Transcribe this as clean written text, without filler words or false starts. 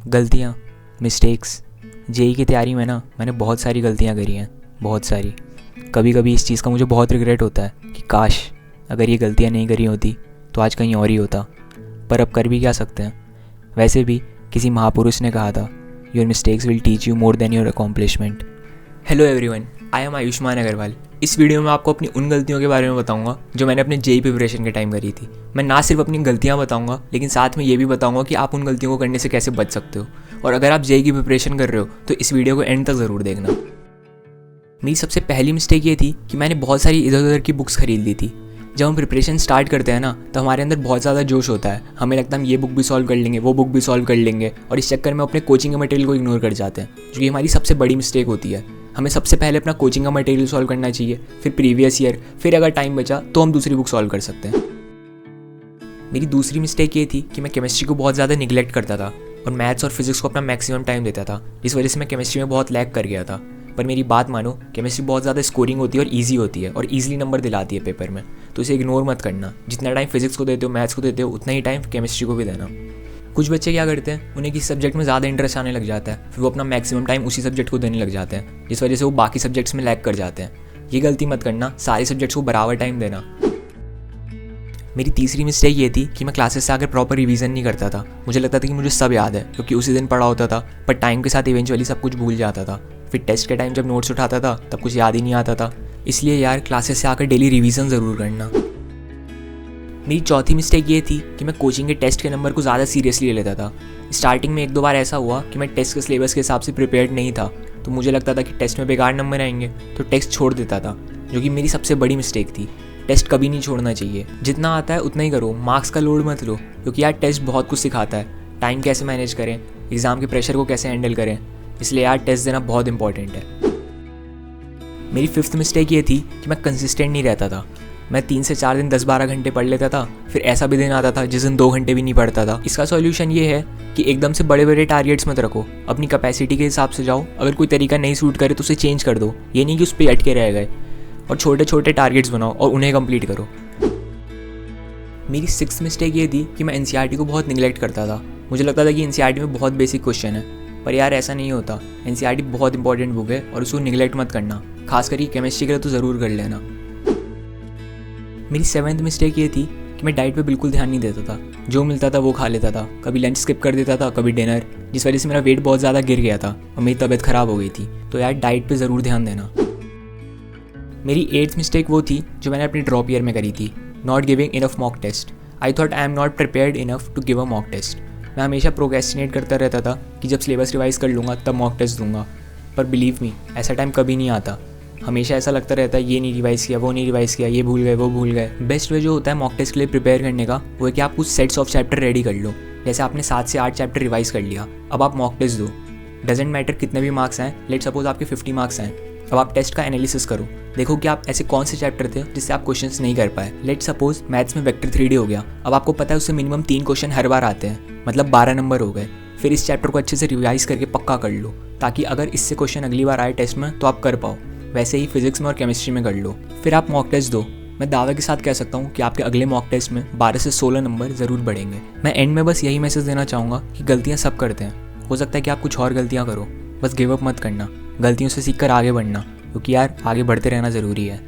गलतियाँ, mistakes. JEE की तैयारी में ना मैंने बहुत सारी गलतियाँ करी हैं, बहुत सारी। कभी कभी इस चीज़ का मुझे बहुत रिग्रेट होता है कि काश अगर ये गलतियाँ नहीं करी होती तो आज कहीं और ही होता। पर अब कर भी क्या सकते हैं। वैसे भी किसी महापुरुष ने कहा था, your mistakes will teach you more than your accomplishment. Hello everyone, I am Ayushman Agarwal. इस वीडियो में आपको अपनी उन गलतियों के बारे में बताऊंगा जो मैंने अपने जेई प्रिपरेशन के टाइम करी थी। मैं ना सिर्फ अपनी गलतियां बताऊंगा लेकिन साथ में ये भी बताऊंगा कि आप उन गलतियों को करने से कैसे बच सकते हो। और अगर आप जेई की प्रिपरेशन कर रहे हो तो इस वीडियो को एंड तक ज़रूर देखना। मेरी सबसे पहली मिस्टेक ये थी कि मैंने बहुत सारी इधर उधर की बुक्स खरीद ली थी। जब हम प्रिपरेशन स्टार्ट करते हैं ना तो हमारे अंदर बहुत ज़्यादा जोश होता है। हमें लगता है हम ये बुक भी सॉल्व कर लेंगे, वो बुक भी सॉल्व कर लेंगे, और इस चक्कर में अपने कोचिंग के मटेरियल को इग्नोर कर जाते हैं, जो कि हमारी सबसे बड़ी मिस्टेक होती है। हमें सबसे पहले अपना कोचिंग का मटेरियल सॉल्व करना चाहिए, फिर प्रीवियस ईयर, फिर अगर टाइम बचा तो हम दूसरी बुक सॉल्व कर सकते हैं। मेरी दूसरी मिस्टेक ये थी कि मैं केमिस्ट्री को बहुत ज़्यादा निगलेक्ट करता था और मैथ्स और फिजिक्स को अपना मैक्सिमम टाइम देता था, जिस वजह से मैं केमिस्ट्री में बहुत लैग कर गया था। पर मेरी बात मानो, केमिस्ट्री बहुत ज़्यादा स्कोरिंग होती है और ईजी होती है और ईजिली नंबर दिलाती है पेपर में, तो इसे इग्नोर मत करना। जितना टाइम फिजिक्स को देते हो, मैथ्स को देते हो, उतना ही टाइम केमिस्ट्री को भी देना। कुछ बच्चे क्या करते हैं, उन्हें किसी सब्जेक्ट में ज़्यादा इंटरेस्ट आने लग जाता है, फिर वो अपना मैक्सिमम टाइम उसी सब्जेक्ट को देने लग जाते हैं, जिस वजह से वो बाकी सब्जेक्ट्स में लैग कर जाते हैं। ये गलती मत करना, सारे सब्जेक्ट्स को बराबर टाइम देना। मेरी तीसरी मिस्टेक ये थी कि मैं क्लासेस से आकर प्रॉपर रिवीजन नहीं करता था। मुझे लगता था कि मुझे सब याद है क्योंकि उसी दिन पढ़ा होता था, पर टाइम के साथ इवेंचुअली सब कुछ भूल जाता था। फिर टेस्ट के टाइम जब नोट्स उठाता था तब कुछ याद ही नहीं आता था। इसलिए यार, क्लासेस से आकर डेली रिवीजन ज़रूर करना। मेरी चौथी मिस्टेक ये थी कि मैं कोचिंग के टेस्ट के नंबर को ज़्यादा सीरियसली ले लेता था। स्टार्टिंग में एक दो बार ऐसा हुआ कि मैं टेस्ट के सिलेबस के हिसाब से प्रिपेयर्ड नहीं था, तो मुझे लगता था कि टेस्ट में बेकार नंबर आएंगे, तो टेस्ट छोड़ देता था, जो कि मेरी सबसे बड़ी मिस्टेक थी। टेस्ट कभी नहीं छोड़ना चाहिए, जितना आता है उतना ही करो, मार्क्स का लोड मत लो, क्योंकि यार टेस्ट बहुत कुछ सिखाता है। टाइम कैसे मैनेज करें, एग्ज़ाम के प्रेशर को कैसे हैंडल करें, इसलिए यार टेस्ट देना बहुत इंपॉर्टेंट है। मेरी फिफ्थ मिस्टेक ये थी कि मैं कंसिस्टेंट नहीं रहता था। मैं 3 से 4 दिन 10-12 घंटे पढ़ लेता था, फिर ऐसा भी दिन आता था जिस दिन 2 घंटे भी नहीं पढ़ता था। इसका सॉल्यूशन ये है कि एकदम से बड़े बड़े टारगेट्स मत रखो, अपनी कैपेसिटी के हिसाब से जाओ। अगर कोई तरीका नहीं सूट करे तो उसे चेंज कर दो, ये नहीं कि उस पर अटके रह गए। और छोटे छोटे टारगेट्स बनाओ और उन्हें कंप्लीट करो। मेरी 6th मिस्टेक ये थी कि मैं एनसीईआरटी को बहुत निगलेक्ट करता था। मुझे लगता था कि एनसीईआरटी में बहुत बेसिक क्वेश्चन है, पर यार ऐसा नहीं होता। एनसीईआरटी बहुत इंपॉर्टेंट बुक है और उसको निगलेक्ट मत करना, खास करके केमिस्ट्री के लिए तो ज़रूर कर लेना। मेरी 7th मिस्टेक ये थी कि मैं डाइट पे बिल्कुल ध्यान नहीं देता था। जो मिलता था वो खा लेता था, कभी लंच स्किप कर देता था, कभी डिनर, जिस वजह से मेरा वेट बहुत ज़्यादा गिर गया था और मेरी तबीयत ख़राब हो गई थी। तो यार, डाइट पे ज़रूर ध्यान देना। मेरी 8th मिस्टेक वो थी जो मैंने अपनी ड्रॉप ईयर में करी थी, not giving enough mock test. I thought I am not prepared enough to give a mock test. मैं हमेशा प्रोक्रेस्टिनेट करता रहता था कि जब सिलेबस रिवाइज कर लूँगा तब मॉक टेस्ट दूंगा, पर बिलीव मी, ऐसा टाइम कभी नहीं आता। हमेशा ऐसा लगता रहता है ये नहीं रिवाइज़ किया, वो नहीं रिवाइज़ किया, ये भूल गए, वो भूल गए। बेस्ट वे जो होता है मॉक टेस्ट के लिए प्रिपेयर करने का, वो है कि आप कुछ सेट्स ऑफ चैप्टर रेडी कर लो। जैसे आपने 7 से 8 चैप्टर रिवाइज कर लिया, अब आप मॉक टेस्ट दो। डजेंट मैटर कितने भी मार्क्स आएँ, लेट सपोज आपके 50 मार्क्स आएँ, अब आप टेस्ट का एनालिसिस करो, देखो कि आप ऐसे कौन से चैप्टर थे जिससे आप क्वेश्चंस नहीं कर पाए। लेट सपोज मैथ्स में वेक्टर 3D हो गया, अब आपको पता है उससे मिनिमम 3 क्वेश्चन हर बार आते हैं, मतलब 12 नंबर हो गए। फिर इस चैप्टर को अच्छे से रिवाइज करके पक्का कर लो, ताकि अगर इससे क्वेश्चन अगली बार आए टेस्ट में तो आप कर पाओ। वैसे ही फिजिक्स में और केमिस्ट्री में कर लो। फिर आप मॉक टेस्ट दो। मैं दावे के साथ कह सकता हूँ कि आपके अगले मॉक टेस्ट में 12 से 16 नंबर ज़रूर बढ़ेंगे। मैं एंड में बस यही मैसेज देना चाहूँगा कि गलतियाँ सब करते हैं, हो सकता है कि आप कुछ और गलतियाँ करो, बस गिव अप मत करना, गलतियों से सीख कर आगे बढ़ना, क्योंकि यार आगे बढ़ते रहना ज़रूरी है।